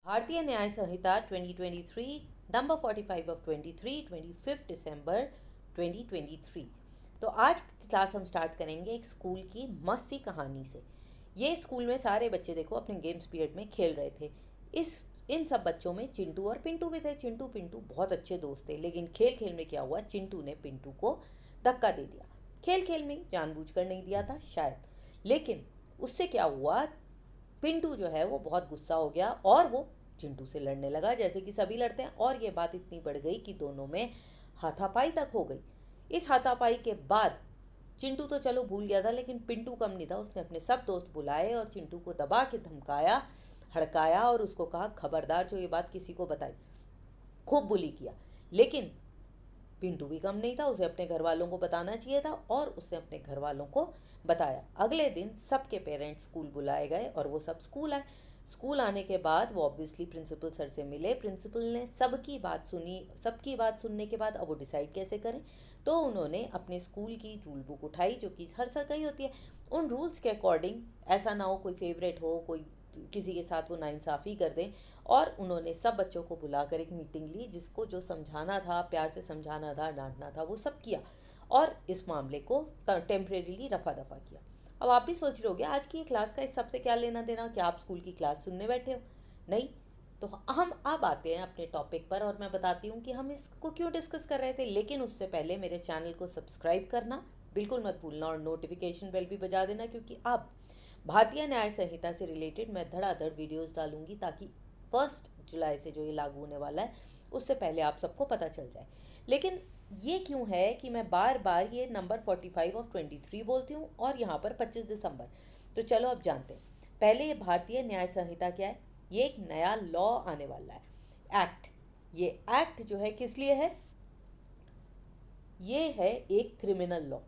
भारतीय न्याय संहिता 2023 number 45 of 23 25 दिसंबर 2023। तो आज की क्लास हम स्टार्ट करेंगे एक स्कूल की मस्त सी कहानी से। ये स्कूल में सारे बच्चे देखो अपने गेम्स पीरियड में खेल रहे थे। इस इन सब बच्चों में चिंटू और पिंटू भी थे। चिंटू पिंटू बहुत अच्छे दोस्त थे, लेकिन खेल खेल में क्या हुआ, चिंटू ने पिंटू को धक्का दे दिया। खेल खेल में जानबूझकर नहीं दिया था शायद, लेकिन उससे क्या हुआ, पिंटू जो है वो बहुत गुस्सा हो गया और वो चिंटू से लड़ने लगा जैसे कि सभी लड़ते हैं। और ये बात इतनी बढ़ गई कि दोनों में हाथापाई तक हो गई। इस हाथापाई के बाद चिंटू तो चलो भूल गया था, लेकिन पिंटू कम नहीं था। उसने अपने सब दोस्त बुलाए और चिंटू को दबा के धमकाया, हड़काया और उसको कहा खबरदार जो ये बात किसी को बताई। खूब बुली किया, लेकिन पिंटू भी कम नहीं था। उसे अपने घर वालों को बताना चाहिए था और उसने अपने घर वालों को बताया। अगले दिन सबके पेरेंट्स स्कूल बुलाए गए और वो सब स्कूल आए। स्कूल आने के बाद वो ऑब्वियसली प्रिंसिपल सर से मिले। प्रिंसिपल ने सबकी बात सुनी। सबकी बात सुनने के बाद अब वो डिसाइड कैसे करें, तो उन्होंने अपने स्कूल की रूल बुक उठाई जो कि हर जगह ही होती है। उन रूल्स के अकॉर्डिंग ऐसा ना हो कोई फेवरेट हो, कोई किसी के साथ वो नाइंसाफ़ी कर दें। और उन्होंने सब बच्चों को बुलाकर एक मीटिंग ली, जिसको जो समझाना था, प्यार से समझाना था, डांटना था, वो सब किया और इस मामले को टेम्परेरीली रफा दफा किया। अब आप भी सोच रहे होगे आज की ये क्लास का इस सबसे क्या लेना देना, क्या आप स्कूल की क्लास सुनने बैठे हो? नहीं। तो हम अब आते हैं अपने टॉपिक पर और मैं बताती हूँ कि हम इसको क्यों डिस्कस कर रहे थे। लेकिन उससे पहले मेरे चैनल को सब्सक्राइब करना बिल्कुल मत भूलना और नोटिफिकेशन बेल भी बजा देना, क्योंकि अब भारतीय न्याय संहिता से रिलेटेड मैं धड़ाधड़ वीडियोस डालूंगी, ताकि 1 जुलाई से जो ये लागू होने वाला है उससे पहले आप सबको पता चल जाए। लेकिन ये क्यों है कि मैं बार बार ये नंबर 45 ऑफ 23 बोलती हूँ और यहाँ पर 25 दिसंबर। तो चलो अब जानते हैं। पहले ये भारतीय न्याय संहिता क्या है। ये एक नया लॉ आने वाला है, एक्ट। ये एक्ट जो है किस लिए है, ये है एक क्रिमिनल लॉ।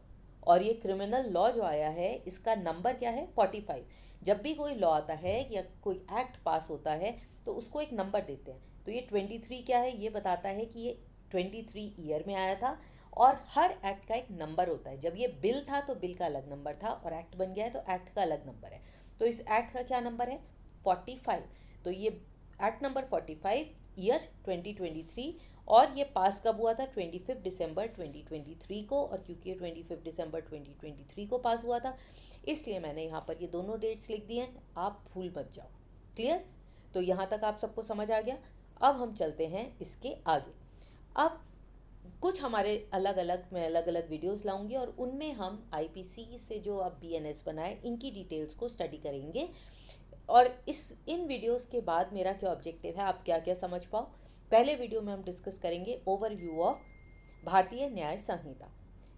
और ये क्रिमिनल लॉ जो आया है इसका नंबर क्या है, 45। जब भी कोई लॉ आता है या कोई एक्ट पास होता है तो उसको एक नंबर देते हैं। तो ये 23 क्या है, ये बताता है कि ये 23 ईयर में आया था। और हर एक्ट का एक नंबर होता है। जब ये बिल था तो बिल का अलग नंबर था, और एक्ट बन गया है तो एक्ट का अलग नंबर है। तो इस एक्ट का क्या नंबर है, 45। तो ये एक्ट नंबर 45 ईयर 2023। और ये पास कब हुआ था, 25 दिसंबर 2023 को। और क्योंकि ये 25 दिसंबर 2023 को पास हुआ था, इसलिए मैंने यहाँ पर ये दोनों डेट्स लिख दिए हैं, आप भूल मत जाओ। क्लियर? तो यहाँ तक आप सबको समझ आ गया। अब हम चलते हैं इसके आगे। अब कुछ हमारे मैं अलग अलग वीडियोस लाऊंगी और उनमें हम आईपीसी से जो अब बीएनएस बनाए इनकी डिटेल्स को स्टडी करेंगे। और इन वीडियोस के बाद मेरा क्या ऑब्जेक्टिव है, आप क्या क्या समझ पाओ। पहले वीडियो में हम डिस्कस करेंगे ओवरव्यू ऑफ भारतीय न्याय संहिता।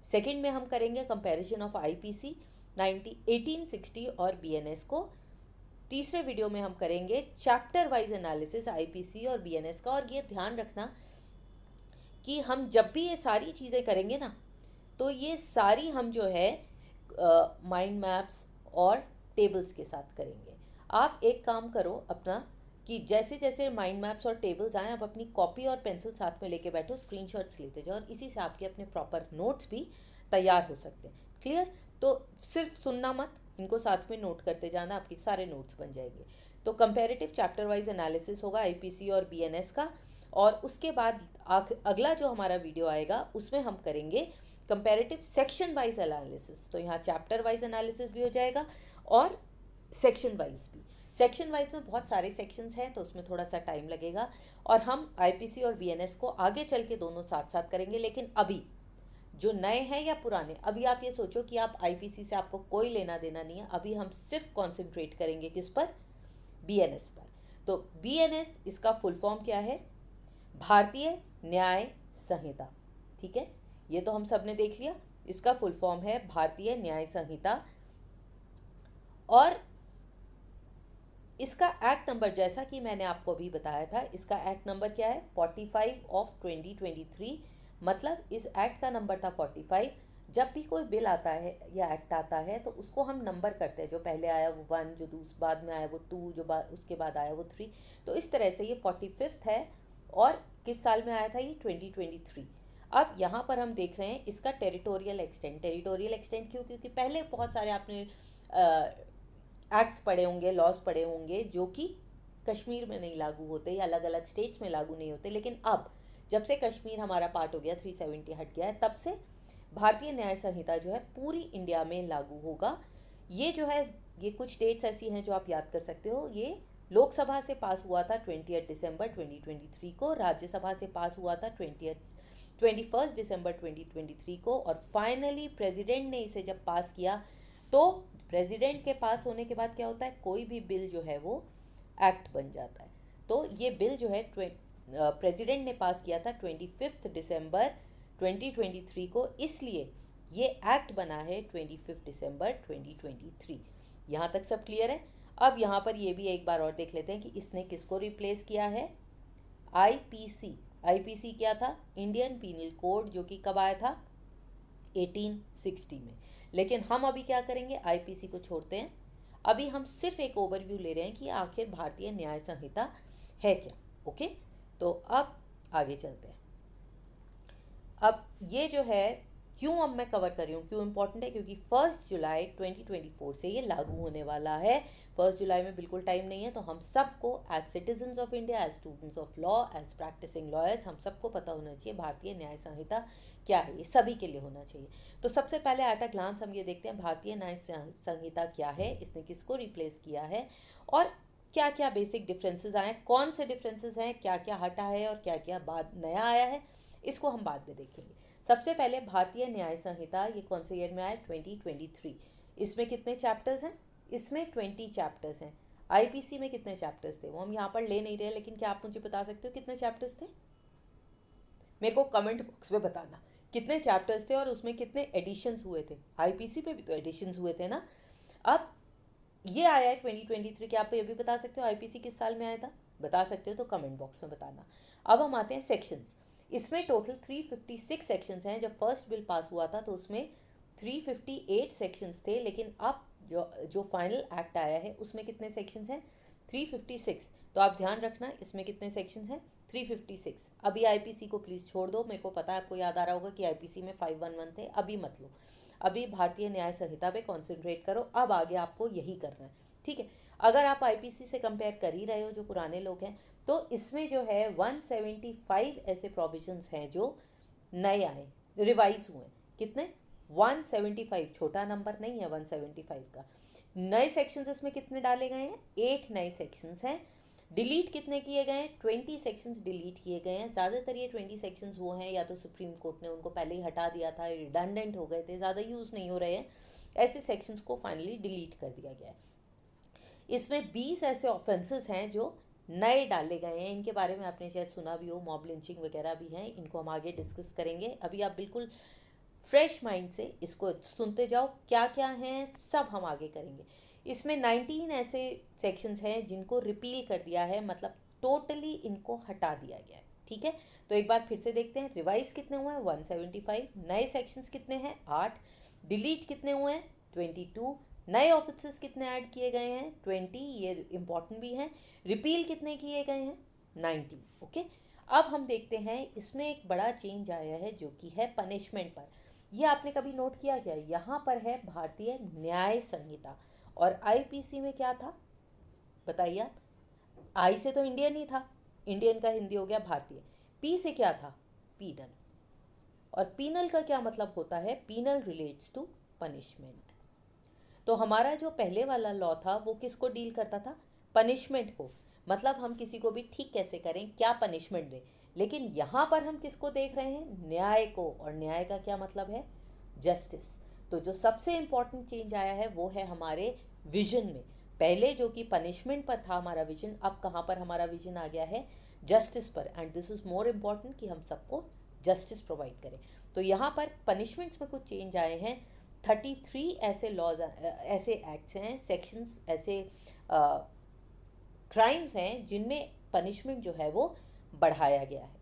सेकंड में हम करेंगे कंपैरिजन ऑफ आईपीसी 1860 और बीएनएस को। तीसरे वीडियो में हम करेंगे चैप्टर वाइज एनालिसिस आईपीसी और बीएनएस का। और ये ध्यान रखना कि हम जब भी ये सारी चीज़ें करेंगे ना, तो ये सारी हम जो है माइंड मैप्स और टेबल्स के साथ करेंगे। आप एक काम करो अपना, कि जैसे जैसे माइंड मैप्स और टेबल्स आएँ आप अपनी कॉपी और पेंसिल साथ में लेके बैठो, स्क्रीनशॉट्स लेते जाओ, और इसी से आपके अपने प्रॉपर नोट्स भी तैयार हो सकते हैं। क्लियर? तो सिर्फ सुनना मत, इनको साथ में नोट करते जाना, आपके सारे नोट्स बन जाएंगे। तो कंपैरेटिव चैप्टर वाइज एनालिसिस होगा आईपीसी और बीएनएस का। और उसके बाद अगला जो हमारा वीडियो आएगा उसमें हम करेंगे कंपैरेटिव सेक्शन वाइज एनालिसिस। तो यहाँ चैप्टर वाइज एनालिसिस भी हो जाएगा और सेक्शन वाइज भी। सेक्शन वाइज में बहुत सारे सेक्शंस हैं तो उसमें थोड़ा सा टाइम लगेगा। और हम आईपीसी और बीएनएस को आगे चल के दोनों साथ साथ करेंगे। लेकिन अभी जो नए हैं या पुराने, अभी आप ये सोचो कि आप आईपीसी से आपको कोई लेना देना नहीं है। अभी हम सिर्फ कॉन्सेंट्रेट करेंगे किस पर, बीएनएस पर। तो बीएनएस इसका फुल फॉर्म क्या है, भारतीय न्याय संहिता। ठीक है, ये तो हम सब ने देख लिया। इसका फुल फॉर्म है भारतीय न्याय संहिता। और इसका एक्ट नंबर, जैसा कि मैंने आपको अभी बताया था, इसका एक्ट नंबर क्या है, 45 ऑफ 2023। मतलब इस एक्ट का नंबर था 45। जब भी कोई बिल आता है या एक्ट आता है तो उसको हम नंबर करते हैं। जो पहले आया वो 1, जो बाद में आया वो 2, जो उसके बाद आया वो 3। तो इस तरह से ये 45th है। और किस साल में आया था ये, 2023। अब यहाँ पर हम देख रहे हैं इसका टेरिटोरियल एक्सटेंट। टेरिटोरियल एक्सटेंट क्यों, क्योंकि पहले बहुत सारे आपने एक्ट्स पढ़े होंगे, लॉज पढ़े होंगे जो कि कश्मीर में नहीं लागू होते या अलग अलग स्टेट्स में लागू नहीं होते, लेकिन अब जब से कश्मीर हमारा पार्ट हो गया, 370 हट गया है, तब से भारतीय न्याय संहिता जो है पूरी इंडिया में लागू होगा। ये जो है, ये कुछ डेट्स ऐसी हैं जो आप याद कर सकते हो। ये लोकसभा से पास हुआ था 20 दिसंबर 2023 को, राज्यसभा से पास हुआ था 21 दिसंबर 2023 को, और फाइनली प्रेसिडेंट ने इसे जब पास किया तो प्रेसिडेंट के पास होने के बाद क्या होता है, कोई भी बिल जो है वो एक्ट बन जाता है। तो ये बिल जो है प्रेसिडेंट ने पास किया था 25 दिसंबर 2023 को, इसलिए ये एक्ट बना है 25 दिसंबर 2023। यहाँ तक सब क्लियर है। अब यहाँ पर ये भी एक बार और देख लेते हैं कि इसने किसको रिप्लेस किया है। आईपीसी। आईपीसी क्या था? इंडियन पीनल कोड, जो कि कब आया था? 1860 में। लेकिन हम अभी क्या करेंगे, आईपीसी को छोड़ते हैं। अभी हम सिर्फ एक ओवरव्यू ले रहे हैं कि आखिर भारतीय न्याय संहिता है क्या। ओके, तो अब आगे चलते हैं। अब ये जो है, क्यों अब मैं कवर कर रही हूँ, क्यों इम्पोर्टेंट है, क्योंकि 1 जुलाई 2024 से ये लागू होने वाला है। 1 जुलाई में बिल्कुल टाइम नहीं है, तो हम सबको as citizens of India, as students of law, as practicing lawyers, हम सबको पता होना चाहिए भारतीय न्याय संहिता क्या है। ये सभी के लिए होना चाहिए। तो सबसे पहले एट अ ग्लांस हम ये देखते हैं भारतीय न्याय संहिता क्या है, इसने किसको रिप्लेस किया है, और क्या क्या बेसिक डिफरेंसेस आए हैं, कौन से डिफरेंसेस हैं, क्या क्या हटा है और क्या क्या बाद नया आया है, इसको हम बाद में देखेंगे। सबसे पहले भारतीय न्याय संहिता, ये कौन से ईयर में आया? 2023। इसमें कितने चैप्टर्स हैं? इसमें 20 चैप्टर्स हैं। आईपीसी में कितने चैप्टर्स थे वो हम यहाँ पर ले नहीं रहे, लेकिन क्या आप मुझे बता सकते हो कितने चैप्टर्स थे? मेरे को कमेंट बॉक्स में बताना कितने चैप्टर्स थे और उसमें कितने एडिशंस हुए थे। आईपीसी पे भी तो एडिशंस हुए थे ना। अब ये आया है 2023, क्या आप ये भी बता सकते हो आईपीसी किस साल में आया था? बता सकते हो तो कमेंट बॉक्स में बताना। अब हम आते हैं सेक्शंस। इसमें टोटल 356 सेक्शंस हैं। जब फर्स्ट बिल पास हुआ था तो उसमें 358 सेक्शंस थे, लेकिन अब जो फाइनल एक्ट आया है उसमें कितने सेक्शंस हैं? 356। तो आप ध्यान रखना इसमें कितने सेक्शंस हैं? 356। अभी आईपीसी को प्लीज़ छोड़ दो, मेरे को पता है आपको याद आ रहा होगा कि आईपीसी में 511 थे, अभी मत लो। अभी भारतीय न्याय संहिता पे कॉन्सेंट्रेट करो, अब आगे आपको यही करना है, ठीक है। अगर आप आईपीसी से कंपेयर कर ही रहे हो, जो पुराने लोग हैं, तो इसमें जो है 175 ऐसे प्रोविजंस हैं जो नए आए, रिवाइज हुए। कितने? 175, छोटा नंबर नहीं है 175 का। नए सेक्शंस इसमें कितने डाले गए हैं? 8 नए सेक्शंस हैं। डिलीट कितने किए गए हैं? 20 सेक्शंस डिलीट किए गए हैं। ज़्यादातर ये 20 सेक्शंस वो हैं या तो सुप्रीम कोर्ट ने उनको पहले ही हटा दिया था, रिडंडेंट हो गए थे, ज़्यादा यूज़ नहीं हो रहे हैं, ऐसे सेक्शंस को फाइनली डिलीट कर दिया गया है। इसमें 20 ऐसे ऑफेंसेस हैं जो नए डाले गए हैं, इनके बारे में आपने शायद सुना भी हो, मॉब लिंचिंग वगैरह भी हैं, इनको हम आगे डिस्कस करेंगे। अभी आप बिल्कुल फ्रेश माइंड से इसको सुनते जाओ, क्या क्या हैं सब हम आगे करेंगे। इसमें 19 ऐसे सेक्शंस हैं जिनको रिपील कर दिया है, मतलब टोटली इनको हटा दिया गया है, ठीक है। तो एक बार फिर से देखते हैं, रिवाइज कितने हुए हैं? 175। नए सेक्शंस कितने हैं? 8। डिलीट कितने हुए हैं? 22। नए ऑफिसर्स कितने ऐड किए गए हैं? 20, ये इंपॉर्टेंट भी हैं। रिपील कितने किए गए हैं? 19। ओके, अब हम देखते हैं इसमें एक बड़ा चेंज आया है जो कि है पनिशमेंट पर। ये आपने कभी नोट किया क्या? यहाँ पर है भारतीय न्याय संहिता, और आईपीसी में क्या था बताइए आप? आई से तो इंडियन ही था, इंडियन का हिंदी हो गया भारतीय। पी से क्या था? पीनल। और पीनल का क्या मतलब होता है? Penal relates to punishment. तो हमारा जो पहले वाला लॉ था वो किसको डील करता था? पनिशमेंट को, मतलब हम किसी को भी ठीक कैसे करें, क्या पनिशमेंट दें। लेकिन यहाँ पर हम किसको देख रहे हैं? न्याय को, और न्याय का क्या मतलब है? जस्टिस। तो जो सबसे इम्पॉर्टेंट चेंज आया है वो है हमारे विजन में। पहले जो कि पनिशमेंट पर था हमारा विजन, अब कहाँ पर हमारा विजन आ गया है? जस्टिस पर। And this is more important कि हम सबको जस्टिस प्रोवाइड करें। तो यहाँ पर पनिशमेंट्स में कुछ चेंज आए हैं। 33 ऐसे लॉज, ऐसे एक्ट्स हैं, सेक्शंस, ऐसे क्राइम्स हैं जिनमें पनिशमेंट जो है वो बढ़ाया गया है।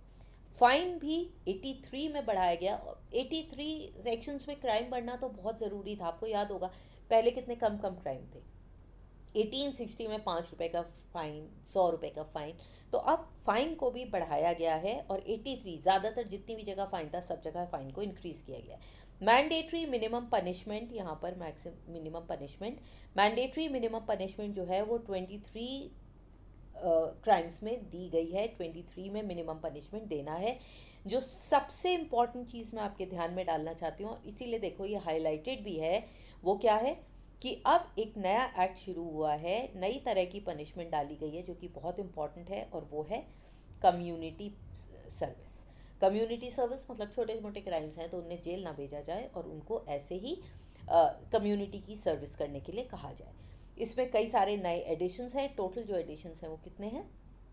फाइन भी 83 में बढ़ाया गया। 83 सेक्शंस में क्राइम बढ़ना तो बहुत ज़रूरी था, आपको याद होगा पहले कितने कम कम क्राइम थे। 1860 में 5 रुपये का फ़ाइन, 100 रुपये का फ़ाइन, तो अब फ़ाइन को भी बढ़ाया गया है। और 83 ज़्यादातर जितनी भी जगह फ़ाइन था सब जगह फ़ाइन को इंक्रीज़ किया गया है। मैंडेटरी मिनिमम पनिशमेंट, यहाँ पर minimum punishment, mandatory minimum punishment जो है वो 23 क्राइम्स में दी गई है। 23 में मिनिमम पनिशमेंट देना है। जो सबसे इम्पॉर्टेंट चीज़ मैं आपके ध्यान में डालना चाहती हूँ, इसीलिए देखो ये हाईलाइटेड भी है, वो क्या है कि अब एक नया एक्ट शुरू हुआ है, नई तरह की पनिशमेंट डाली गई है जो कि बहुत इम्पॉर्टेंट है, और वो है कम्युनिटी सर्विस। कम्युनिटी सर्विस मतलब छोटे मोटे क्राइम्स हैं तो उन्हें जेल ना भेजा जाए और उनको ऐसे ही कम्युनिटी की सर्विस करने के लिए कहा जाए। इसमें कई सारे नए एडिशंस हैं। टोटल जो एडिशंस हैं वो कितने हैं?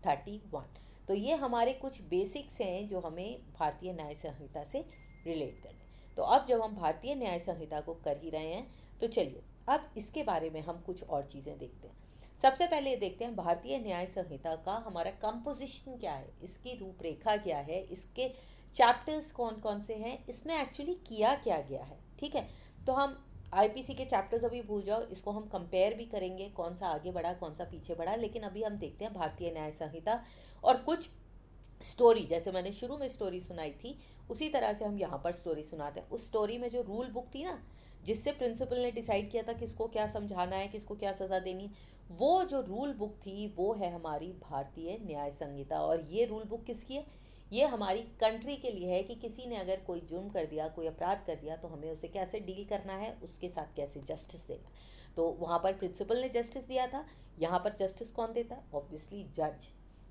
31। तो ये हमारे कुछ बेसिक्स हैं जो हमें भारतीय न्याय संहिता से रिलेट करने। तो अब जब हम भारतीय न्याय संहिता को कर ही रहे हैं तो चलिए अब इसके बारे में हम कुछ और चीज़ें देखते हैं। सबसे पहले देखते हैं भारतीय न्याय संहिता का हमारा कंपोजिशन क्या है, इसकी रूपरेखा क्या है, इसके चैप्टर्स कौन कौन से हैं, इसमें एक्चुअली किया क्या गया है। ठीक है, तो हम आईपीसी के चैप्टर्स अभी भूल जाओ, इसको हम कंपेयर भी करेंगे कौन सा आगे बढ़ा कौन सा पीछे बढ़ा। लेकिन अभी हम देखते हैं भारतीय न्याय संहिता और कुछ स्टोरी, जैसे मैंने शुरू में स्टोरी सुनाई थी उसी तरह से हम यहाँ पर स्टोरी सुनाते हैं। उस स्टोरी में जो रूल बुक थी ना, जिससे प्रिंसिपल ने डिसाइड किया था किसको क्या समझाना है, किसको क्या सज़ा देनी है, वो जो रूल बुक थी वो है हमारी भारतीय न्याय संहिता। और ये रूल बुक किसकी है? ये हमारी कंट्री के लिए है कि किसी ने अगर कोई जुर्म कर दिया, कोई अपराध कर दिया, तो हमें उसे कैसे डील करना है, उसके साथ कैसे जस्टिस देना। तो वहाँ पर प्रिंसिपल ने जस्टिस दिया था, यहाँ पर जस्टिस कौन देता है? ऑब्वियसली जज।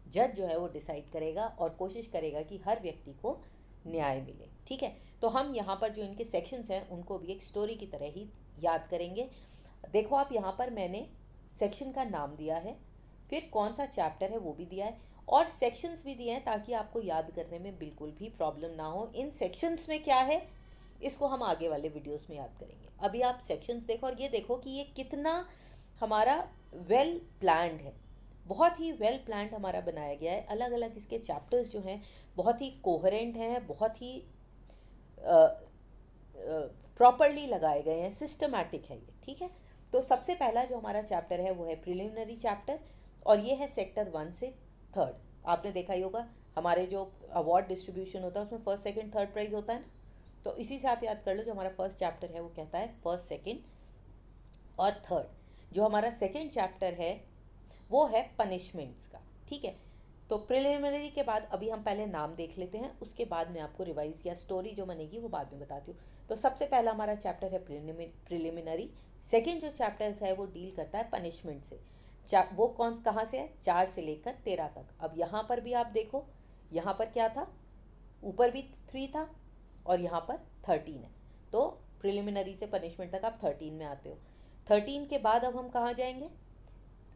जज जो है वो डिसाइड करेगा और कोशिश करेगा कि हर व्यक्ति को न्याय मिले। ठीक है, तो हम यहाँ पर जो इनके सेक्शंस हैं उनको भी एक स्टोरी की तरह ही याद करेंगे। देखो आप, यहाँ पर मैंने सेक्शन का नाम दिया है, फिर कौन सा चैप्टर है वो भी दिया है, और सेक्शंस भी दिए हैं ताकि आपको याद करने में बिल्कुल भी प्रॉब्लम ना हो। इन सेक्शंस में क्या है इसको हम आगे वाले वीडियोस में याद करेंगे। अभी आप सेक्शंस देखो और ये देखो कि ये कितना हमारा वेल प्लान्ड है, बहुत ही वेल प्लान्ड हमारा बनाया गया है। अलग अलग इसके चैप्टर्स जो हैं बहुत ही कोहेरेंट हैं, बहुत ही प्रॉपरली लगाए गए हैं, सिस्टमैटिक है ये। ठीक है, तो सबसे पहला जो हमारा चैप्टर है वो है प्रिलिमिनरी चैप्टर, और ये है सेक्टर 1 से 3। आपने देखा ही होगा हमारे जो अवार्ड डिस्ट्रीब्यूशन होता है उसमें फर्स्ट सेकंड थर्ड प्राइज होता है ना, तो इसी से आप याद कर लो जो हमारा फर्स्ट चैप्टर है वो कहता है फर्स्ट सेकंड और थर्ड। जो हमारा सेकंड चैप्टर है वो है पनिशमेंट्स का। ठीक है, तो प्रिलिमिनरी के बाद अभी हम पहले नाम देख लेते हैं, उसके बाद मैं आपको रिवाइज या स्टोरी जो बनेगी वो बाद में बताती हूँ। तो सबसे पहला हमारा चैप्टर है प्रिलिमिनरी। सेकंड जो चैप्टर है वो डील करता है पनिशमेंट से। वो कहाँ से है? 4 से लेकर 13 तक। अब यहाँ पर भी आप देखो, यहाँ पर क्या था, ऊपर भी 3 था और यहाँ पर 13 है। तो प्रिलिमिनरी से पनिशमेंट तक आप 13 में आते हो। 13 के बाद अब हम कहाँ जाएंगे?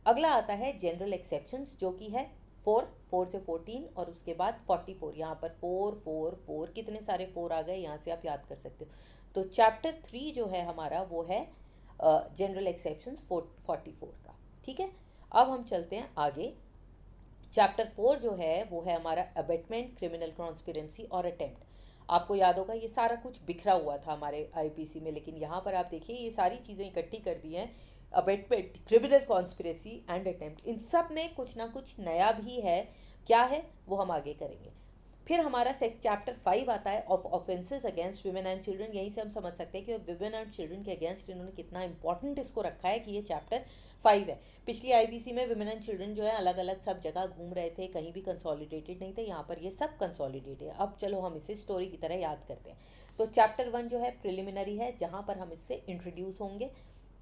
अगला आता है जनरल एक्सेप्शंस, जो कि है 4 से 14, और उसके बाद 44। यहाँ पर 4 4 4 कितने सारे 4 आ गए, यहाँ से आप याद कर सकते हो। तो चैप्टर 3 जो है हमारा वो है जनरल एक्सेप्शंस 44 का। ठीक है, अब हम चलते हैं आगे। चैप्टर 4 जो है वो है हमारा अबेटमेंट, क्रिमिनल कॉन्स्पिरेंसी और अटेम्प्ट। आपको याद होगा ये सारा कुछ बिखरा हुआ था हमारे आईपीसी में, लेकिन यहाँ पर आप देखिए ये सारी चीज़ें इकट्ठी कर दी हैं। Abetment, criminal conspiracy and attempt, इन सब में कुछ ना कुछ नया भी है। क्या है वो हम आगे करेंगे। फिर हमारा चैप्टर 5 आता है of offences against women and children. यहीं से हम समझ सकते हैं कि वुमेन एंड चिल्ड्रन के अगेंस्ट इन्होंने कितना इंपॉर्टेंट इसको रखा है कि ये चैप्टर 5 है। पिछली आईपीसी में वुमेन एंड चिल्ड्रन जो है अलग अलग सब जगह घूम रहे थे, कहीं भी कंसोलिडेटेड नहीं थे, यहाँ पर ये सब कंसोलिडेटेड है। अब चलो हम इसे स्टोरी की तरह याद करते हैं। तो चैप्टर 1 जो है प्रिलिमिनरी है, जहाँ पर हम इससे इंट्रोड्यूस होंगे।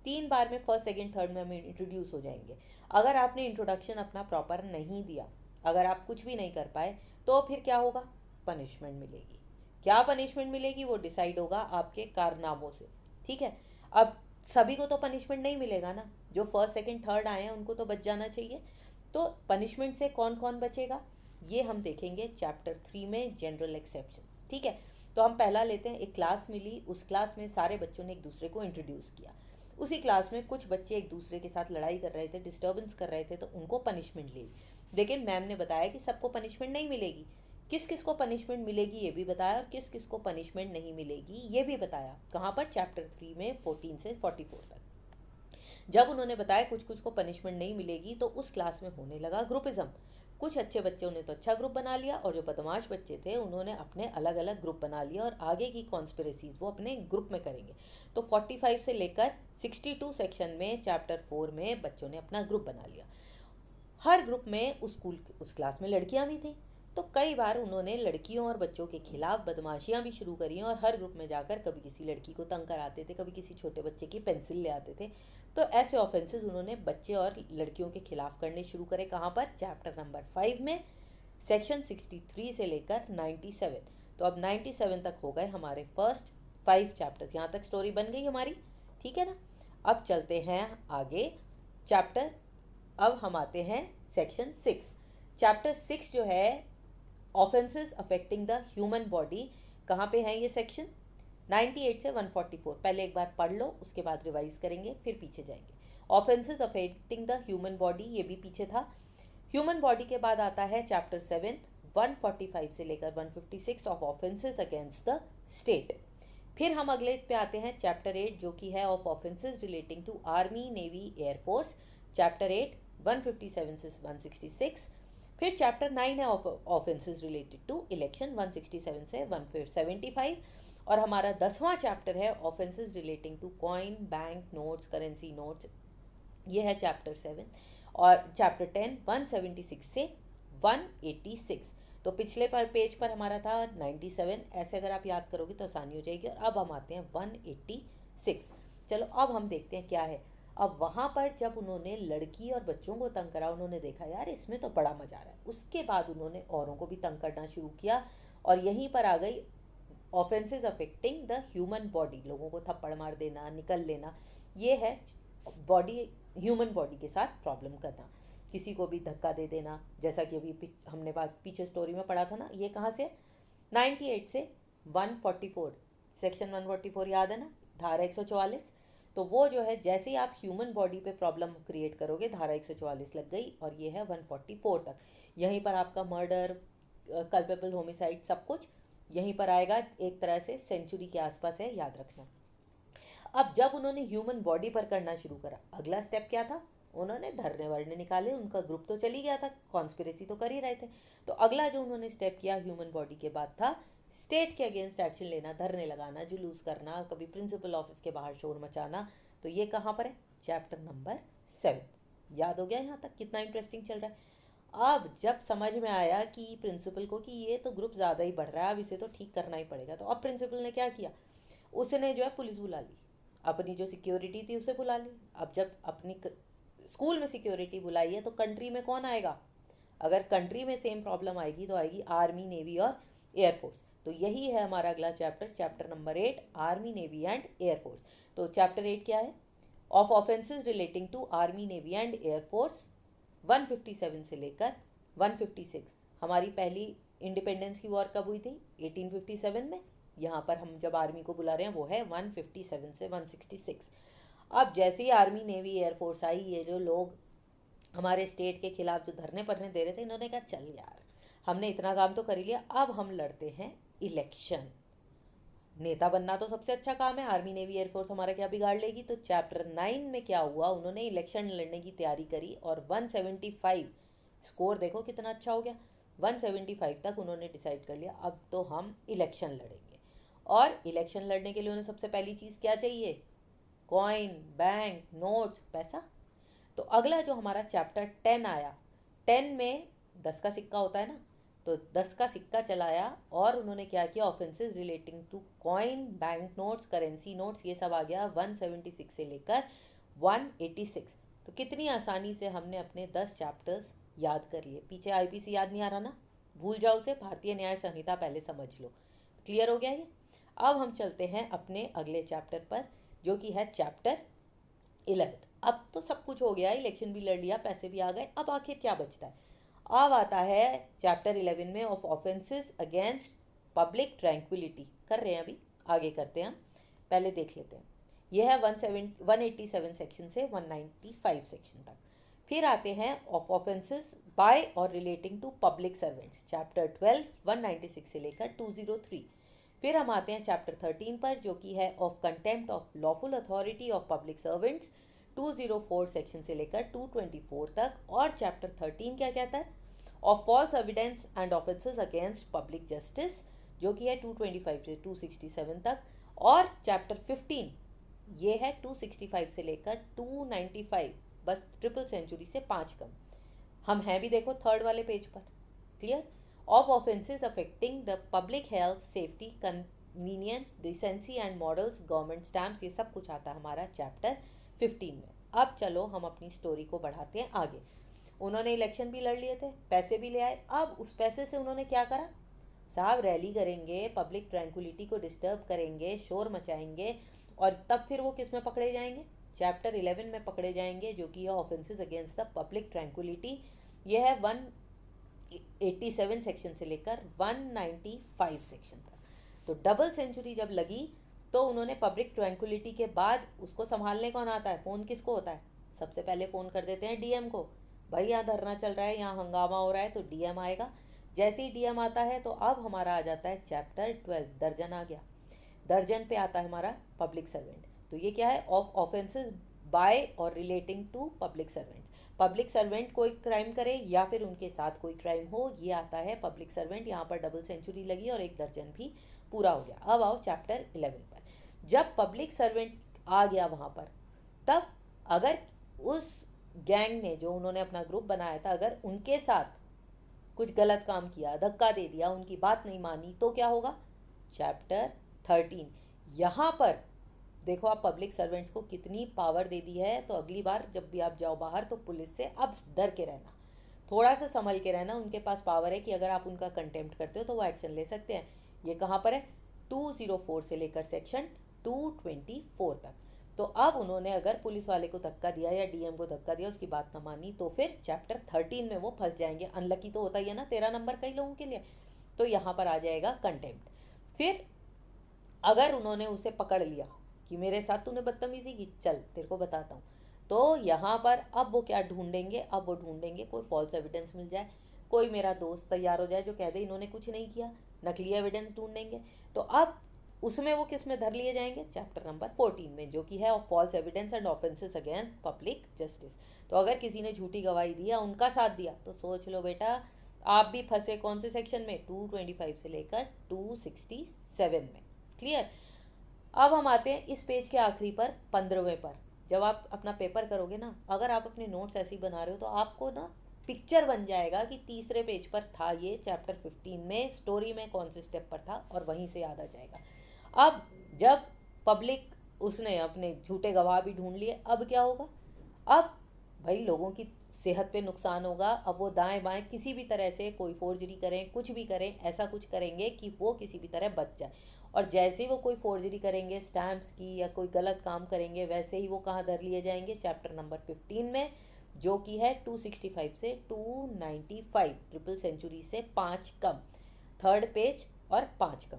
3 बार में फर्स्ट सेकंड थर्ड में हम इंट्रोड्यूस हो जाएंगे। अगर आपने इंट्रोडक्शन अपना प्रॉपर नहीं दिया, अगर आप कुछ भी नहीं कर पाए, तो फिर क्या होगा? पनिशमेंट मिलेगी। क्या पनिशमेंट मिलेगी वो डिसाइड होगा आपके कारनामों से। ठीक है, अब सभी को तो पनिशमेंट नहीं मिलेगा ना, जो फर्स्ट सेकंड थर्ड आए हैं उनको तो बच जाना चाहिए। तो पनिशमेंट से कौन कौन बचेगा ये हम देखेंगे चैप्टर 3 में, जनरल एक्सेप्शंस। ठीक है, तो हम पहला लेते हैं। एक क्लास मिली, उस क्लास में सारे बच्चों ने एक दूसरे को इंट्रोड्यूस किया। उसी क्लास में कुछ बच्चे एक दूसरे के साथ लड़ाई कर रहे थे, डिस्टर्बेंस कर रहे थे, तो उनको पनिशमेंट ली। लेकिन मैम ने बताया कि सबको पनिशमेंट नहीं मिलेगी, किस किस को पनिशमेंट मिलेगी ये भी बताया, और किस किस को पनिशमेंट नहीं मिलेगी ये भी बताया। कहाँ पर? चैप्टर 3 में 14 से 44 तक। जब उन्होंने बताया कुछ कुछ को पनिशमेंट नहीं मिलेगी, तो उस क्लास में होने लगा ग्रुपिज्म। कुछ अच्छे बच्चों ने तो अच्छा ग्रुप बना लिया, और जो बदमाश बच्चे थे उन्होंने अपने अलग अलग ग्रुप बना लिया, और आगे की कॉन्स्पिरेसीज वो अपने ग्रुप में करेंगे। तो 45 से लेकर 62 सेक्शन में चैप्टर 4 में बच्चों ने अपना ग्रुप बना लिया। हर ग्रुप में उस क्लास में लड़कियां भी थी, तो कई बार उन्होंने लड़कियों और बच्चों के खिलाफ बदमाशियां भी शुरू करी और हर ग्रुप में जाकर कभी किसी लड़की को तंग कराते थे, कभी किसी छोटे बच्चे की पेंसिल ले आते थे। तो ऐसे ऑफेंसेस उन्होंने बच्चे और लड़कियों के खिलाफ करने शुरू करे। कहाँ पर? चैप्टर नंबर 5 में, सेक्शन 63 से लेकर 97। तो अब 97 तक हो गए हमारे फर्स्ट 5 चैप्टर्स। यहाँ तक स्टोरी बन गई हमारी, ठीक है ना। अब चलते हैं आगे चैप्टर, अब हम आते हैं सेक्शन 6। चैप्टर 6 जो है offences affecting the human body, कहाँ पे है ये सेक्शन? 98 से 144। पहले एक बार पढ़ लो, उसके बाद रिवाइज करेंगे, फिर पीछे जाएंगे। Offences affecting the human body, ये भी पीछे था। ह्यूमन बॉडी के बाद आता है चैप्टर 7, 145 से लेकर 156 of offences against the state. फिर हम अगले पे आते हैं चैप्टर 8, जो कि है of offences relating to army, navy, air force. Chapter 8 157 से 166। फिर चैप्टर 9 है ऑफेंसेस रिलेटेड टू इलेक्शन, 167 से 175। और हमारा 10वां चैप्टर है offences relating to coin, bank notes, currency notes, ये है चैप्टर 7। और चैप्टर 10 176 से 186। तो पिछले पेज पर हमारा था 97, ऐसे अगर आप याद करोगे तो आसानी हो जाएगी। और अब हम आते हैं 186। चलो अब हम देखते हैं क्या है। अब वहाँ पर जब उन्होंने लड़की और बच्चों को तंग करा, उन्होंने देखा यार इसमें तो बड़ा मजा आ रहा है। उसके बाद उन्होंने औरों को भी तंग करना शुरू किया और यहीं पर आ गई offences affecting the human body. लोगों को थप्पड़ मार देना, निकल लेना, ये है बॉडी, ह्यूमन बॉडी के साथ प्रॉब्लम करना। किसी को भी धक्का दे देना, जैसा कि अभी हमने पीछे स्टोरी में पढ़ा था ना। ये कहाँ से? 98 से 144, सेक्शन 144 याद है ना, धारा 144। तो वो जो है, जैसे ही आप ह्यूमन बॉडी पे प्रॉब्लम क्रिएट करोगे, धारा 144 लग गई और ये है 144 तक। यहीं पर आपका मर्डर, कल्पेबल होमिसाइड, सब कुछ यहीं पर आएगा। एक तरह से सेंचुरी के आसपास है, याद रखना। अब जब उन्होंने ह्यूमन बॉडी पर करना शुरू करा, अगला स्टेप क्या था? उन्होंने धरने वरने निकाले। उनका ग्रुप तो चली गया था, कॉन्स्पिरेसी तो कर ही रहे थे। तो अगला जो उन्होंने स्टेप किया ह्यूमन बॉडी के बाद था स्टेट के अगेंस्ट एक्शन लेना, धरने लगाना, जुलूस करना, कभी प्रिंसिपल ऑफिस के बाहर शोर मचाना। तो ये कहाँ पर है? Chapter number 7। याद हो गया यहाँ तक? कितना इंटरेस्टिंग चल रहा है। अब जब समझ में आया कि प्रिंसिपल को कि ये तो ग्रुप ज़्यादा ही बढ़ रहा है, अब इसे तो ठीक करना ही पड़ेगा, तो अब प्रिंसिपल ने क्या किया? उसने जो है पुलिस बुला ली, अपनी जो सिक्योरिटी थी उसे बुला ली। अब जब अपनी स्कूल में सिक्योरिटी बुलाई है तो कंट्री में कौन आएगा? अगर कंट्री में सेम प्रॉब्लम आएगी तो आएगी आर्मी, नेवी और एयरफोर्स। तो यही है हमारा अगला chapter, chapter number 8, army, navy and air force. तो चैप्टर 8 क्या है? Of offences relating to army, navy and air force, 157 से लेकर 156। हमारी पहली इंडिपेंडेंस की वॉर कब हुई थी? 1857 में। यहाँ पर हम जब आर्मी को बुला रहे हैं वो है 157 से 166। अब जैसे ही आर्मी, नेवी, एयरफोर्स आई, ये जो लोग हमारे स्टेट के खिलाफ जो धरने पड़ने दे रहे थे, इन्होंने कहा चल यार, हमने इतना काम तो कर ही लिया, अब हम लड़ते हैं इलेक्शन। नेता बनना तो सबसे अच्छा काम है, आर्मी, नेवी, एयरफोर्स हमारा क्या बिगाड़ लेगी। तो चैप्टर 9 में क्या हुआ? उन्होंने इलेक्शन लड़ने की तैयारी करी और 175, स्कोर देखो कितना अच्छा हो गया, 175 तक उन्होंने डिसाइड कर लिया अब तो हम इलेक्शन लड़ेंगे। और इलेक्शन लड़ने के लिए उन्हें सबसे पहली चीज़ क्या चाहिए? कॉइन, बैंक, नोट्स, पैसा। तो अगला जो हमारा चैप्टर 10 आया, 10 में 10 का सिक्का होता है ना, तो 10 का सिक्का चलाया और उन्होंने क्या किया? Offences relating to coin, bank notes, currency notes, ये सब आ गया 176 से लेकर 186। तो कितनी आसानी से हमने अपने 10 चैप्टर्स याद कर लिए। पीछे आईपीसी याद नहीं आ रहा ना, भूल जाओ उसे, भारतीय न्याय संहिता पहले समझ लो। क्लियर हो गया ये? अब हम चलते हैं अपने अगले चैप्टर पर, जो कि है चैप्टर 11। अब तो सब कुछ हो गया, इलेक्शन भी लड़ लिया, पैसे भी आ गए, अब आखिर क्या बचता है? अब आता है चैप्टर 11 में of offences against public tranquillity. कर रहे हैं अभी, आगे करते हैं हम, पहले देख लेते हैं। यह है 187 सेक्शन से 195 सेक्शन तक। फिर आते हैं ऑफ ऑफेंसेस बाय और relating to public servants, chapter 12 196 से लेकर 203। फिर हम आते हैं चैप्टर 13 पर, जो कि है of contempt of lawful authority of public servants, 204 section से लेकर 224 तक। और चैप्टर 13 क्या कहता है? Of false evidence and offences against public justice, जो कि है 225 से 267 तक। और चैप्टर 15 ये है 265 से लेकर 295, बस ट्रिपल सेंचुरी से 5 कम। हम हैं भी देखो थर्ड वाले पेज पर। Clear? Of offences affecting the public health, safety, convenience, decency and models, government stamps, ये सब कुछ आता है हमारा चैप्टर 15 में। अब चलो हम अपनी स्टोरी को बढ़ाते हैं आगे। उन्होंने इलेक्शन भी लड़ लिए थे, पैसे भी ले आए। अब उस पैसे से उन्होंने क्या करा साहब, रैली करेंगे, पब्लिक ट्रैंक्विलिटी को डिस्टर्ब करेंगे, शोर मचाएंगे, और तब फिर वो किस में पकड़े जाएंगे? चैप्टर 11 में पकड़े जाएंगे, जो कि है offences against the public tranquillity. ये है 187 सेक्शन से लेकर 195 सेक्शन तक। तो डबल सेंचुरी जब लगी तो उन्होंने पब्लिक ट्रैंक्विलिटी के बाद उसको संभालने कौन आता है? फ़ोन किसको होता है? सबसे पहले फ़ोन कर देते हैं डीएम को। भाई यहाँ धरना चल रहा है, यहाँ हंगामा हो रहा है, तो डीएम आएगा। जैसे ही डीएम आता है तो अब हमारा आ जाता है चैप्टर 12, दर्जन आ गया। दर्जन पे आता है हमारा पब्लिक सर्वेंट। तो ये क्या है? ऑफ ऑफेंसेस बाय और relating to public servant. Public servant कोई क्राइम करे या फिर उनके साथ कोई क्राइम हो, ये आता है पब्लिक सर्वेंट। यहाँ पर डबल सेंचुरी लगी और एक दर्जन भी पूरा हो गया। अब आओ चैप्टर 11 पर। जब पब्लिक सर्वेंट आ गया वहाँ पर, तब अगर उस गैंग ने, जो उन्होंने अपना ग्रुप बनाया था, अगर उनके साथ कुछ गलत काम किया, धक्का दे दिया, उनकी बात नहीं मानी, तो क्या होगा? चैप्टर 13। यहाँ पर देखो आप पब्लिक सर्वेंट्स को कितनी पावर दे दी है। तो अगली बार जब भी आप जाओ बाहर तो पुलिस से अब डर के रहना, थोड़ा सा संभल के रहना। उनके पास पावर है कि अगर आप उनका कंटेम्प्ट करते हो तो वो एक्शन ले सकते हैं। ये कहाँ पर है? 204 से लेकर सेक्शन 224 तक। तो अब उन्होंने अगर पुलिस वाले को धक्का दिया या डीएम को धक्का दिया, उसकी बात ना मानी, तो फिर चैप्टर 13 में वो फंस जाएंगे। अनलकी तो होता ही है ना 13 नंबर कई लोगों के लिए। तो यहाँ पर आ जाएगा कंटेम्प्ट। फिर अगर उन्होंने उसे पकड़ लिया कि मेरे साथ तूने बदतमीजी की, चल तेरे को बताता हूँ, तो यहाँ पर अब वो क्या ढूंढेंगे? अब वो ढूंढेंगे कोई फॉल्स एविडेंस मिल जाए, कोई मेरा दोस्त तैयार हो जाए जो कह दे इन्होंने कुछ नहीं किया, नकली एविडेंस ढूंढेंगे। तो अब उसमें वो किस में धर लिए जाएंगे? चैप्टर नंबर 14 में, जो कि है false evidence and offences against public justice. तो अगर किसी ने झूठी गवाही दी या उनका साथ दिया तो सोच लो बेटा, आप भी फंसे कौन से सेक्शन में? 225 से लेकर 267 में। क्लियर? अब हम आते हैं इस पेज के आखिरी पर, 15वें पर। जब आप अपना पेपर करोगे ना, अगर आप अपने नोट्स ऐसे ही बना रहे हो तो आपको ना पिक्चर बन जाएगा कि तीसरे पेज पर था ये चैप्टर 15 में, स्टोरी में कौन से स्टेप पर था, और वहीं से याद आ जाएगा। अब जब पब्लिक उसने अपने झूठे गवाह भी ढूंढ लिए, अब क्या होगा? अब भाई लोगों की सेहत पे नुकसान होगा। अब वो दाएं बाएं किसी भी तरह से कोई फोर्जरी करें, कुछ भी करें, ऐसा कुछ करेंगे कि वो किसी भी तरह बच जाए। और जैसे ही वो कोई फोर्जरी करेंगे स्टैम्प्स की या कोई गलत काम करेंगे, वैसे ही वो कहाँ धर लिए जाएंगे? चैप्टर नंबर 15 में, जो कि है 265 से 295, ट्रिपल सेंचुरी से 5 कम, थर्ड पेज और 5 कम।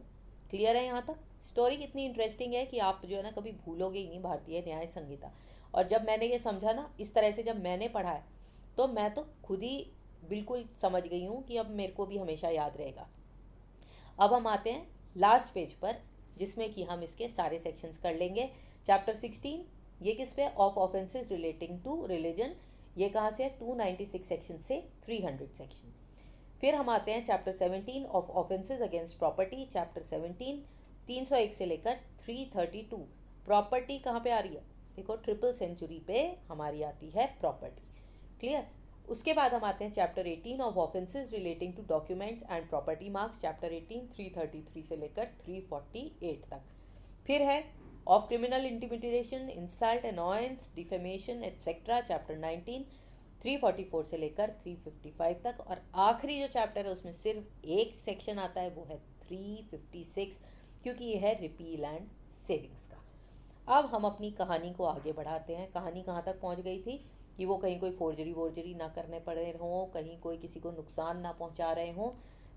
क्लियर है यहाँ तक? स्टोरी कितनी इंटरेस्टिंग है कि आप जो है ना कभी भूलोगे ही नहीं भारतीय न्याय संहिता। और जब मैंने ये समझा ना, इस तरह से जब मैंने पढ़ा है, तो मैं तो खुद ही बिल्कुल समझ गई हूँ कि अब मेरे को भी हमेशा याद रहेगा। अब हम आते हैं लास्ट पेज पर, जिसमें कि हम इसके सारे सेक्शंस कर लेंगे। चैप्टर 16, ये किस पे? Of offences relating to religion. ये कहाँ से है? 296 सेक्शन से 300 सेक्शन। फिर हम आते हैं chapter 17, of offences against property. Chapter 17 301 से लेकर 332। प्रॉपर्टी कहाँ पे आ रही है? देखो ट्रिपल सेंचुरी पे हमारी आती है प्रॉपर्टी। क्लियर? उसके बाद हम आते हैं chapter 18, of offences relating to documents and property marks. Chapter 18 333 से लेकर 348 तक। फिर है of criminal intimidation, insult, annoyance, defamation etcetera. Chapter 19 344 से लेकर 355 तक। और आखिरी जो चैप्टर है उसमें सिर्फ एक सेक्शन आता है, वो है 356, क्योंकि ये है रिपील एंड सेविंग्स का। अब हम अपनी कहानी को आगे बढ़ाते हैं। कहानी कहाँ तक पहुँच गई थी कि वो कहीं कोई फोर्जरी वोर्जरी ना करने पड़े हों, कहीं कोई किसी को नुकसान ना पहुँचा रहे हों।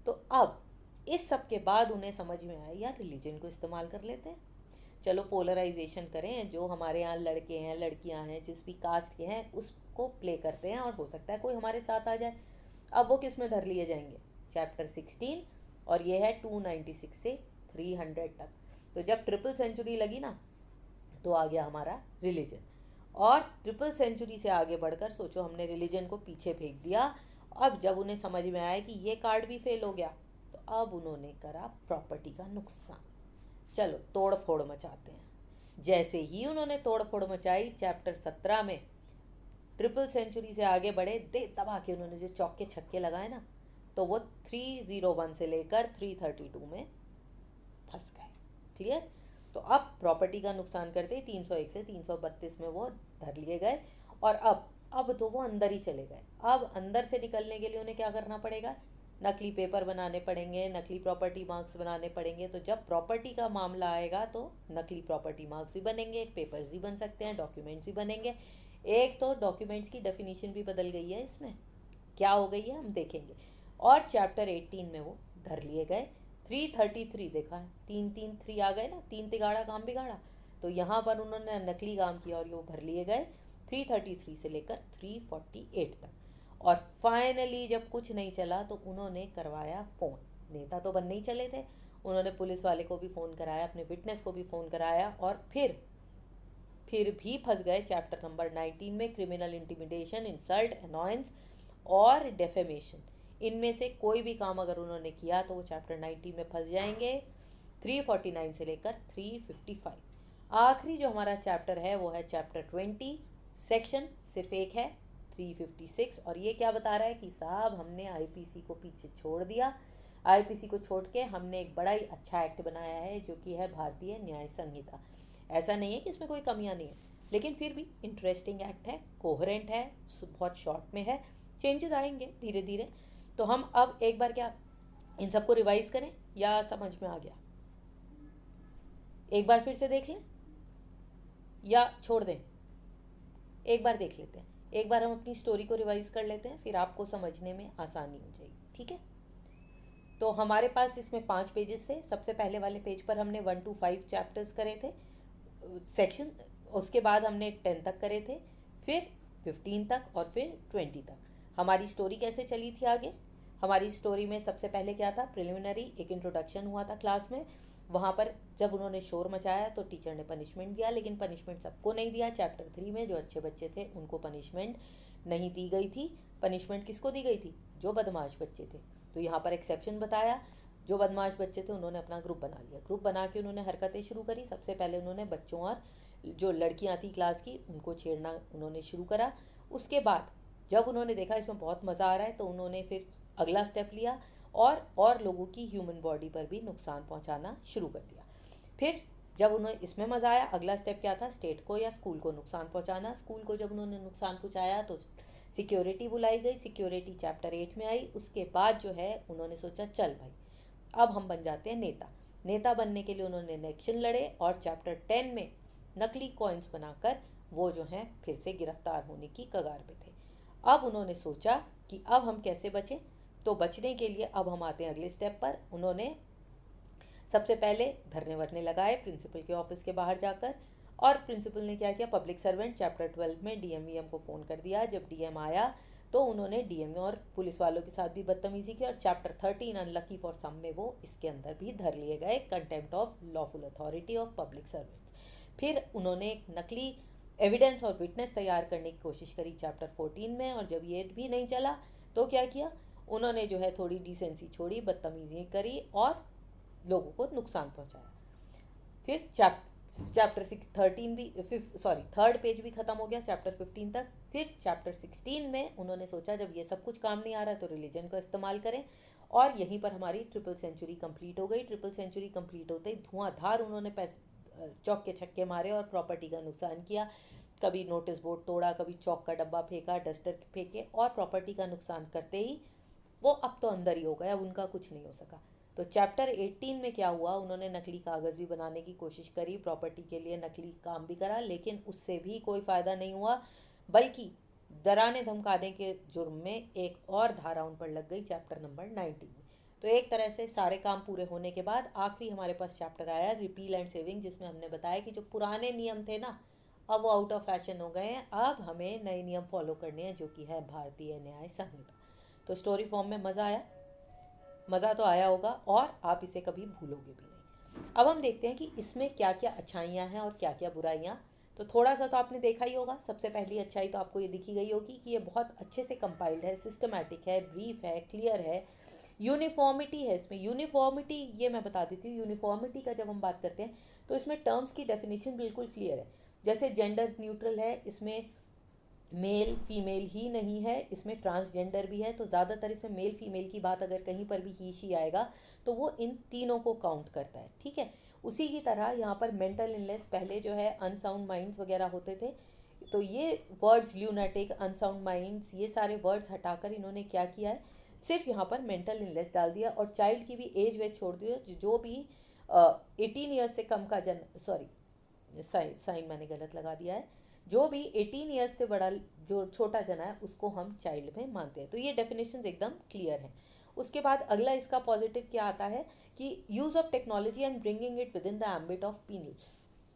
तो अब इस सब के बाद उन्हें समझ में आया यार रिलीजन को इस्तेमाल कर लेते हैं, चलो पोलराइजेशन करें, जो हमारे यहाँ लड़के हैं लड़कियाँ हैं जिस भी कास्ट के हैं उसको प्ले करते हैं, और हो सकता है कोई हमारे साथ आ जाए। अब वो किस में धर लिए जाएंगे? चैप्टर 16, और ये है 296 से 300 तक। तो जब ट्रिपल सेंचुरी लगी ना, तो आ गया हमारा रिलीजन। और ट्रिपल सेंचुरी से आगे बढ़कर सोचो, हमने रिलीजन को पीछे फेंक दिया। अब जब उन्हें समझ में आया कि ये कार्ड भी फेल हो गया, तो अब उन्होंने करा प्रॉपर्टी का नुकसान। चलो तोड़ फोड़ मचाते हैं। जैसे ही उन्होंने तोड़ फोड़ मचाई, चैप्टर 17 में ट्रिपल सेंचुरी से आगे बढ़े, दे दबा के उन्होंने जो चौके छक्के लगाए ना, तो वो 301 से लेकर 332 में फंस गए। क्लियर। तो अब प्रॉपर्टी का नुकसान करते ही 301 से 332 में वो धर लिए गए। और अब तो वो अंदर ही चले गए। अब अंदर से निकलने के लिए उन्हें क्या करना पड़ेगा? नकली पेपर बनाने पड़ेंगे, नकली प्रॉपर्टी मार्क्स बनाने पड़ेंगे। तो जब प्रॉपर्टी का मामला आएगा तो नकली प्रॉपर्टी मार्क्स भी बनेंगे, पेपर्स भी बन सकते हैं, डॉक्यूमेंट्स भी बनेंगे। एक तो डॉक्यूमेंट्स की डेफिनेशन भी बदल गई है, इसमें क्या हो गई है हम देखेंगे। और चैप्टर 18 में वो धर लिए गए। 333 देखा है, 333 आ गए ना, तीन तिगाड़ा काम बिगाड़ा। तो यहाँ पर उन्होंने नकली काम किया और ये वो भर लिए गए 333 से लेकर 348 तक। और फाइनली जब कुछ नहीं चला तो उन्होंने करवाया फ़ोन। नेता तो बनने ही चले थे, उन्होंने पुलिस वाले को भी फ़ोन कराया, अपने विटनेस को भी फ़ोन कराया, और फिर भी फंस गए चैप्टर नंबर 19 में, क्रिमिनल इंटिमिडेशन, इंसल्ट, अनॉयंस और डेफेमेशन। इनमें से कोई भी काम अगर उन्होंने किया तो वो चैप्टर 19 में फंस जाएंगे, 349 से लेकर 355। आखिरी जो हमारा चैप्टर है वो है चैप्टर 20, सेक्शन सिर्फ एक है, 356। और ये क्या बता रहा है कि साहब हमने आईपीसी को पीछे छोड़ दिया। आईपीसी को छोड़ के हमने एक बड़ा ही अच्छा एक्ट बनाया है जो कि है भारतीय न्याय संहिता। ऐसा नहीं है कि इसमें कोई कमियां नहीं है, लेकिन फिर भी इंटरेस्टिंग एक्ट है, कोहरेंट है, बहुत शॉर्ट में है, चेंजेस आएंगे धीरे धीरे। तो हम अब एक बार क्या इन सबको रिवाइज करें या समझ में आ गया? एक बार फिर से देख लें या छोड़ दें? एक बार देख लेते हैं, एक बार हम अपनी स्टोरी को रिवाइज कर लेते हैं, फिर आपको समझने में आसानी हो जाएगी। ठीक है। तो हमारे पास इसमें 5 पेजेस थे। सबसे पहले वाले पेज पर हमने 1 to 5 चैप्टर्स करे थे, सेक्शन। उसके बाद हमने 10 तक करे थे, फिर 15 तक और फिर 20 तक। हमारी स्टोरी कैसे चली थी आगे? हमारी स्टोरी में सबसे पहले क्या था? प्रिलिमिनरी एक इंट्रोडक्शन हुआ था क्लास में। वहाँ पर जब उन्होंने शोर मचाया तो टीचर ने पनिशमेंट दिया, लेकिन पनिशमेंट सबको नहीं दिया। चैप्टर 3 में जो अच्छे बच्चे थे उनको पनिशमेंट नहीं दी गई थी। पनिशमेंट किसको दी गई थी? जो बदमाश बच्चे थे। तो यहाँ पर एक्सेप्शन बताया, जो बदमाश बच्चे थे उन्होंने अपना ग्रुप बना लिया। ग्रुप बना के उन्होंने हरकतें शुरू करी। सबसे पहले उन्होंने बच्चों और जो लड़कियां थी क्लास की उनको छेड़ना उन्होंने शुरू करा। उसके बाद जब उन्होंने देखा इसमें बहुत मज़ा आ रहा है तो उन्होंने फिर अगला स्टेप लिया और लोगों की ह्यूमन बॉडी पर भी नुकसान पहुंचाना शुरू कर दिया। फिर जब उन्हें इसमें मज़ा आया, अगला स्टेप क्या था? स्टेट को या स्कूल को नुकसान पहुंचाना। स्कूल को जब उन्होंने नुकसान पहुंचाया तो सिक्योरिटी बुलाई गई। सिक्योरिटी चैप्टर 8 में आई। उसके बाद जो है उन्होंने सोचा चल भाई अब हम बन जाते हैं नेता। नेता बनने के लिए उन्होंने इलेक्शन लड़े और चैप्टर 10 में नकली कॉइन्स बनाकर वो जो हैं फिर से गिरफ्तार होने की कगार पे थे। अब उन्होंने सोचा कि अब हम कैसे बचें। तो बचने के लिए अब हम आते हैं अगले स्टेप पर। उन्होंने सबसे पहले धरने वरने लगाए प्रिंसिपल के ऑफिस के बाहर जाकर। और प्रिंसिपल ने क्या किया? पब्लिक सर्वेंट चैप्टर 12 में डीएम को फ़ोन कर दिया। जब डीएम आया तो उन्होंने डीएम और पुलिस वालों के साथ भी बदतमीजी की। और चैप्टर 13 अनलकी फॉर सम में वो इसके अंदर भी धर लिए गए, contempt of lawful authority of public servants. फिर उन्होंने एक नकली एविडेंस और विटनेस तैयार करने की कोशिश करी चैप्टर 14 में। और जब ये भी नहीं चला तो क्या किया? उन्होंने जो है थोड़ी डिसेंसी छोड़ी, बदतमीजी करी और लोगों को नुकसान पहुंचाया। फिर चैप्टर 13 भी थर्ड पेज भी ख़त्म हो गया चैप्टर 15 तक। फिर चैप्टर 16 में उन्होंने सोचा जब ये सब कुछ काम नहीं आ रहा तो रिलीजन का इस्तेमाल करें। और यहीं पर हमारी ट्रिपल सेंचुरी कंप्लीट हो गई। ट्रिपल सेंचुरी कंप्लीट होते ही धुआंधार उन्होंने चौके छक्के मारे और प्रॉपर्टी का नुकसान किया। कभी नोटिस बोर्ड तोड़ा, कभी चौक का डब्बा फेंका, डस्टर फेंके, और प्रॉपर्टी का नुकसान करते ही वो अब तो अंदर ही हो गया, उनका कुछ नहीं हो सका। तो चैप्टर 18 में क्या हुआ? उन्होंने नकली कागज़ भी बनाने की कोशिश करी, प्रॉपर्टी के लिए नकली काम भी करा, लेकिन उससे भी कोई फ़ायदा नहीं हुआ। बल्कि डराने धमकाने के जुर्म में एक और धारा उन पर लग गई चैप्टर नंबर 19 में। तो एक तरह से सारे काम पूरे होने के बाद आखिरी हमारे पास चैप्टर आया रिपील एंड सेविंग, जिसमें हमने बताया कि जो पुराने नियम थे ना अब वो आउट ऑफ फैशन हो गए हैं। अब हमें नए नियम फॉलो करने हैं जो कि है भारतीय न्याय संहिता। तो स्टोरी फॉर्म में मज़ा आया? मज़ा तो आया होगा और आप इसे कभी भूलोगे भी नहीं। अब हम देखते हैं कि इसमें क्या क्या अच्छाइयाँ हैं और क्या क्या बुराइयाँ। तो थोड़ा सा तो आपने देखा ही होगा। सबसे पहली अच्छाई तो आपको ये दिखी गई होगी कि ये बहुत अच्छे से कंपाइल्ड है, सिस्टमैटिक है, ब्रीफ है, क्लियर है, यूनिफॉर्मिटी है इसमें। यूनिफॉर्मिटी ये मैं बता देती हूँ। यूनिफॉर्मिटी का जब हम बात करते हैं तो इसमें टर्म्स की डेफिनेशन बिल्कुल क्लियर है। जैसे जेंडर न्यूट्रल है, इसमें मेल फीमेल ही नहीं है, इसमें ट्रांसजेंडर भी है। तो ज़्यादातर इसमें मेल फीमेल की बात अगर कहीं पर भी ही शी आएगा तो वो इन तीनों को काउंट करता है, ठीक है। उसी की तरह यहाँ पर मेंटल इलनेस, पहले जो है अनसाउंड माइंड्स वगैरह होते थे, तो ये वर्ड्स ल्यूनाटिक, अनसाउंड माइंड्स, ये सारे वर्ड्स हटाकर इन्होंने क्या किया है, सिर्फ यहाँ पर मेंटल इलनेस डाल दिया। और चाइल्ड की भी एज वेज छोड़ दिया, जो भी 18 ईयर्स से कम का जन, सॉरी साइन मैंने गलत लगा दिया है, जो भी 18 ईयर्स से बड़ा, जो छोटा जना है, उसको हम चाइल्ड में मानते हैं। तो ये डेफिनेशन एकदम क्लियर है। उसके बाद अगला इसका पॉजिटिव क्या आता है कि use of technology and bringing it within the ambit of penal.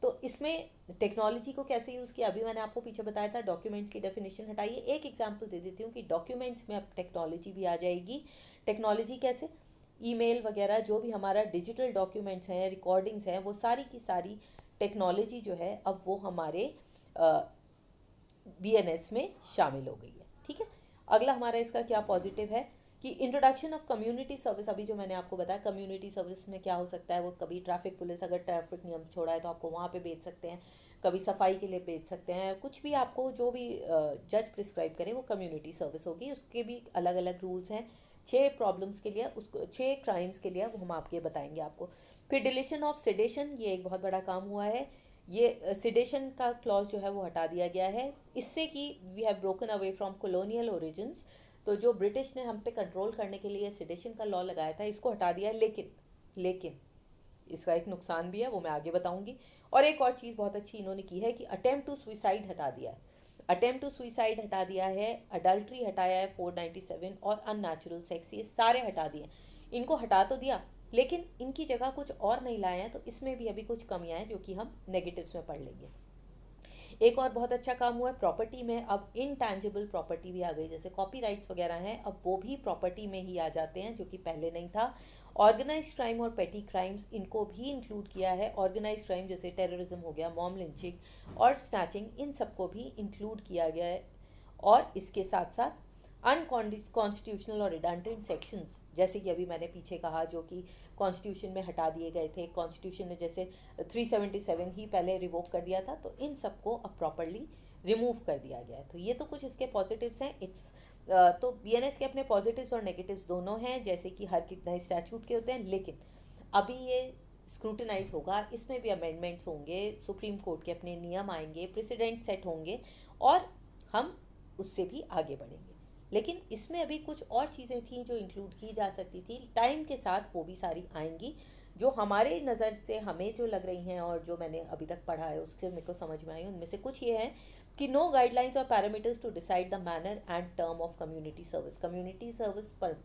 तो इसमें टेक्नोलॉजी को कैसे यूज़ किया, अभी मैंने आपको पीछे बताया था, डॉक्यूमेंट्स की डेफिनेशन हटाइए। एक एग्जांपल दे देती हूँ कि डॉक्यूमेंट्स में अब टेक्नोलॉजी भी आ जाएगी। टेक्नोलॉजी कैसे, ईमेल वगैरह जो भी हमारा डिजिटल डॉक्यूमेंट्स हैं, रिकॉर्डिंग्स हैं, वो सारी की सारी टेक्नोलॉजी जो है अब वो हमारे बीएनएस में शामिल हो गई है, ठीक है। अगला हमारा इसका क्या पॉजिटिव है कि इंट्रोडक्शन ऑफ कम्युनिटी सर्विस। अभी जो मैंने आपको बताया कम्युनिटी सर्विस में क्या हो सकता है, वो कभी ट्रैफिक पुलिस अगर ट्रैफिक नियम छोड़ा है तो आपको वहाँ पे भेज सकते हैं, कभी सफाई के लिए भेज सकते हैं, कुछ भी आपको जो भी जज प्रिस्क्राइब करे वो कम्युनिटी सर्विस होगी। उसके भी अलग अलग रूल्स हैं, 6 प्रॉब्लम्स के लिए, उसको 6 क्राइम्स के लिए, वो हम आपके बताएंगे आपको। फिर डिलीशन ऑफ सेडेशन, ये एक बहुत बड़ा काम हुआ है। ये सिडेशन का क्लॉज जो है वो हटा दिया गया है, इससे कि we have broken away from colonial origins. तो जो ब्रिटिश ने हम पे कंट्रोल करने के लिए सिडेशन का लॉ लगाया था, इसको हटा दिया है। लेकिन इसका एक नुकसान भी है, वो मैं आगे बताऊंगी। और एक और चीज़ बहुत अच्छी इन्होंने की है कि अटेम्प्ट टू सुइसाइड हटा दिया है। अटेम्प्ट टू सुइसाइड हटा दिया है, अडल्ट्री हटाया है 497, और अननेचुरल सेक्स, ये सारे हटा दिए। इनको हटा तो दिया, लेकिन इनकी जगह कुछ और नहीं लाए हैं, तो इसमें भी अभी कुछ कमियां हैं जो कि हम नेगेटिव्स में पढ़ लेंगे। एक और बहुत अच्छा काम हुआ है प्रॉपर्टी में, अब इनटैंजिबल प्रॉपर्टी भी आ गई, जैसे कॉपीराइट्स वगैरह हैं, अब वो भी प्रॉपर्टी में ही आ जाते हैं, जो कि पहले नहीं था। ऑर्गेनाइज क्राइम और पेटी क्राइम्स, इनको भी इंक्लूड किया है। ऑर्गेनाइज क्राइम जैसे टेररिज्म हो गया, मॉम लिंचिंग और स्नैचिंग, इन सबको भी इंक्लूड किया गया है। और इसके साथ साथ अनकॉन्स्टिट्यूशनल और रिडंडेंट सेक्शंस, जैसे कि अभी मैंने पीछे कहा, जो कि कॉन्स्टिट्यूशन में हटा दिए गए थे। कॉन्स्टिट्यूशन ने जैसे 377 ही पहले रिवोक कर दिया था, तो इन सबको अब प्रॉपरली रिमूव कर दिया गया है। तो ये तो कुछ इसके पॉजिटिव्स हैं। तो बीएनएस के अपने पॉजिटिव्स और नेगेटिव्स दोनों हैं, जैसे कि हर कितना स्टैचूट के होते हैं, लेकिन अभी ये स्क्रूटनाइज होगा, इसमें भी अमेंडमेंट्स होंगे, सुप्रीम कोर्ट के अपने नियम आएंगे, प्रेसिडेंट सेट होंगे, और हम उससे भी आगे बढ़ेंगे। लेकिन इसमें अभी कुछ और चीज़ें थी जो इंक्लूड की जा सकती थी, टाइम के साथ वो भी सारी आएंगी, जो हमारे नज़र से हमें जो लग रही हैं और जो मैंने अभी तक पढ़ा है उससे मेरे को समझ में आई। उनमें से कुछ ये हैं कि नो गाइडलाइंस और parameters to decide the manner and term of community service. Community service पर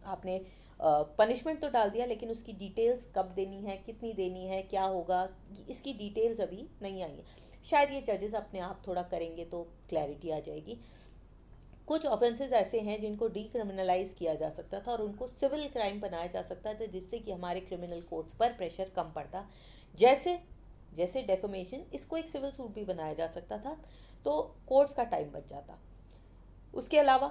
आपने पनिशमेंट तो डाल दिया, लेकिन उसकी डिटेल्स कब देनी है, कितनी देनी है, क्या होगा, इसकी डिटेल्स अभी नहीं आई है। शायद ये जजेस अपने आप थोड़ा करेंगे तो क्लैरिटी आ जाएगी। कुछ ऑफेंसेस ऐसे हैं जिनको डीक्रिमिनलाइज किया जा सकता था और उनको सिविल क्राइम बनाया जा सकता था, जिससे कि हमारे क्रिमिनल कोर्ट्स पर प्रेशर कम पड़ता। जैसे जैसे डेफेमेशन, इसको एक सिविल सूट भी बनाया जा सकता था, तो कोर्ट्स का टाइम बच जाता। उसके अलावा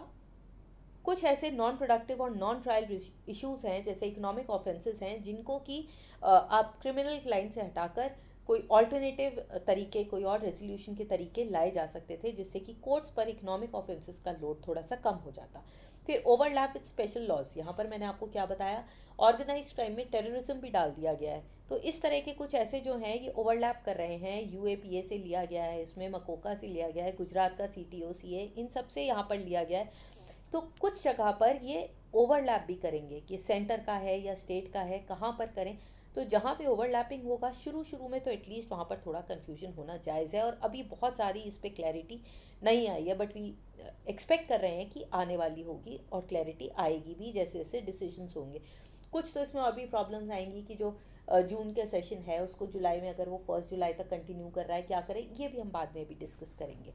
कुछ ऐसे नॉन प्रोडक्टिव और नॉन ट्रायल इश्यूज हैं, जैसे इकोनॉमिक ऑफेंसेस हैं, जिनको कि आप क्रिमिनल लाइन से हटाकर कोई ऑल्टरनेटिव तरीके, कोई और रेजोल्यूशन के तरीके लाए जा सकते थे, जिससे कि कोर्ट्स पर इकोनॉमिक ऑफेंसेस का लोड थोड़ा सा कम हो जाता। फिर ओवरलैप विद स्पेशल लॉज, यहाँ पर मैंने आपको क्या बताया, ऑर्गेनाइज क्राइम में टेररिज्म भी डाल दिया गया है। तो इस तरह के कुछ ऐसे जो हैं ये ओवरलैप कर रहे हैं। यूएपीए से लिया गया है, इसमें मकोका से लिया गया है, गुजरात का सीटीओसीए, इन सब से यहाँ पर लिया गया है। तो कुछ जगह पर ये ओवरलैप भी करेंगे कि सेंटर का है या स्टेट का है, कहाँ पर करें। तो जहाँ पे ओवरलैपिंग होगा शुरू शुरू में, तो एटलीस्ट वहाँ पर थोड़ा कन्फ्यूजन होना जायज़ है, और अभी बहुत सारी इस पर क्लैरिटी नहीं आई है, बट वी एक्सपेक्ट कर रहे हैं कि आने वाली होगी और क्लैरिटी आएगी भी जैसे जैसे डिसीजंस होंगे। कुछ तो इसमें और भी प्रॉब्लम्स आएंगी कि जो जून के सेशन है उसको जुलाई में, अगर वो 1 जुलाई तक कंटिन्यू कर रहा है, क्या करें, ये भी हम बाद में भी डिस्कस करेंगे।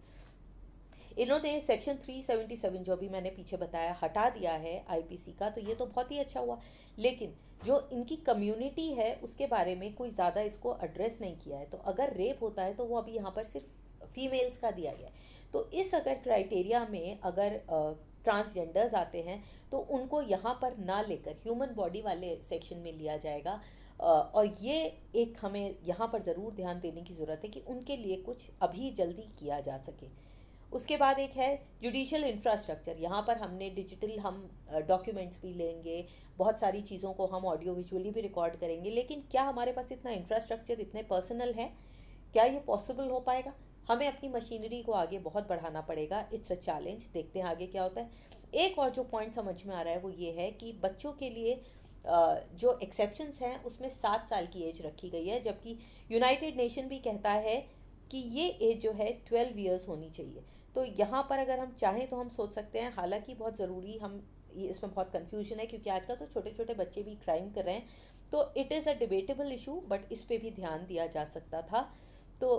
इन्होंने सेक्शन 377 जो भी मैंने पीछे बताया हटा दिया है आईपीसी का, तो ये तो बहुत ही अच्छा हुआ। लेकिन जो इनकी कम्युनिटी है उसके बारे में कोई ज़्यादा इसको एड्रेस नहीं किया है। तो अगर रेप होता है तो वो अभी यहाँ पर सिर्फ फीमेल्स का दिया गया है। तो इस अगर क्राइटेरिया में अगर ट्रांसजेंडर्स आते हैं तो उनको यहाँ पर ना लेकर ह्यूमन बॉडी वाले सेक्शन में लिया जाएगा। और ये एक हमें यहाँ पर ज़रूर ध्यान देने की ज़रूरत है कि उनके लिए कुछ अभी जल्दी किया जा सके। उसके बाद एक है जुडिशल इंफ्रास्ट्रक्चर। यहाँ पर हमने डिजिटल हम डॉक्यूमेंट्स भी लेंगे, बहुत सारी चीज़ों को हम ऑडियो विजुअली भी रिकॉर्ड करेंगे, लेकिन क्या हमारे पास इतना इंफ्रास्ट्रक्चर, इतने पर्सनल है? क्या ये पॉसिबल हो पाएगा? हमें अपनी मशीनरी को आगे बहुत बढ़ाना पड़ेगा। इट्स अ चैलेंज, देखते हैं आगे क्या होता है। एक और जो पॉइंट समझ में आ रहा है वो ये है कि बच्चों के लिए जो एक्सेप्शंस हैं उसमें 7 साल की एज रखी गई है, जबकि यूनाइटेड नेशन भी कहता है कि ये एज जो है 12 ईयर्स होनी चाहिए। तो यहाँ पर अगर हम चाहें तो हम सोच सकते हैं, हालांकि बहुत ज़रूरी, हम ये इसमें बहुत कन्फ्यूजन है क्योंकि आजकल तो छोटे छोटे बच्चे भी क्राइम कर रहे हैं, तो it is a debatable issue, but इस पे भी ध्यान दिया जा सकता था। तो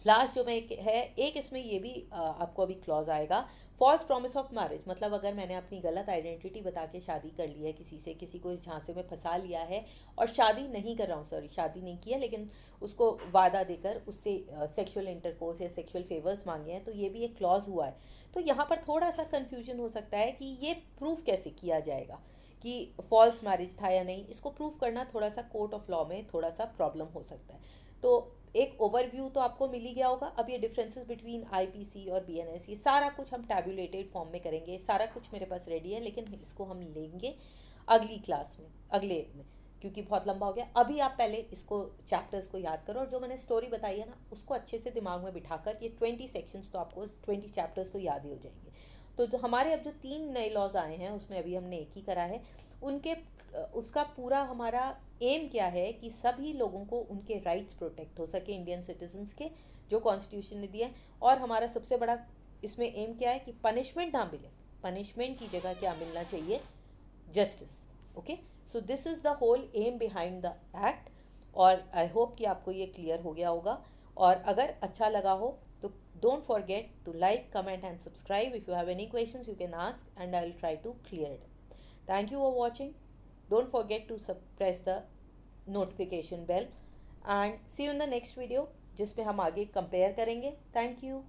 लास्ट जो मैं एक इसमें ये भी आपको अभी क्लॉज आएगा, फॉल्स प्रॉमिस ऑफ मैरिज। मतलब अगर मैंने अपनी गलत आइडेंटिटी बता के शादी कर ली है किसी से, किसी को इस झांसे में फंसा लिया है और शादी नहीं कर रहा हूँ, सॉरी शादी नहीं किया, लेकिन उसको वादा देकर उससे सेक्सुअल इंटरकोर्स या सेक्सुअल फेवर्स मांगे हैं, तो ये भी एक क्लॉज हुआ है। तो यहाँ पर थोड़ा सा कन्फ्यूजन हो सकता है कि ये प्रूफ कैसे किया जाएगा कि फॉल्स मैरिज था या नहीं। इसको प्रूफ करना थोड़ा सा कोर्ट ऑफ लॉ में थोड़ा सा प्रॉब्लम हो सकता है। तो एक ओवरव्यू तो आपको मिल ही गया होगा। अब ये डिफरेंसेस बिटवीन आईपीसी और बीएनएस, ये सारा कुछ हम टैबुलेटेड फॉर्म में करेंगे, सारा कुछ मेरे पास रेडी है, लेकिन इसको हम लेंगे अगली क्लास में, अगले में, क्योंकि बहुत लंबा हो गया। अभी आप पहले इसको चैप्टर्स को याद करो, और जो मैंने स्टोरी बताई है ना उसको अच्छे से दिमाग में बिठाकर, ये 20 सेक्शंस तो आपको 20 चैप्टर्स तो याद ही हो जाएंगे। तो जो हमारे अब जो 3 नए लॉज आए हैं उसमें अभी हमने एक ही करा है, उनके उसका पूरा हमारा एम क्या है कि सभी लोगों को उनके राइट्स प्रोटेक्ट हो सके, इंडियन सिटीजन्स के, जो कॉन्स्टिट्यूशन ने दिया है। और हमारा सबसे बड़ा इसमें एम क्या है कि पनिशमेंट ना मिले, पनिशमेंट की जगह क्या मिलना चाहिए, justice. Okay, so this is the whole aim behind the act. और आई होप कि आपको ये क्लियर हो गया होगा, और अगर अच्छा लगा हो तो don't forget to like, comment and subscribe. If you have any questions you can ask and I will try to clear it. Thank you for watching. Don't forget to press the notification bell and see you in the next video जिसमें हम आगे compare करेंगे. Thank you.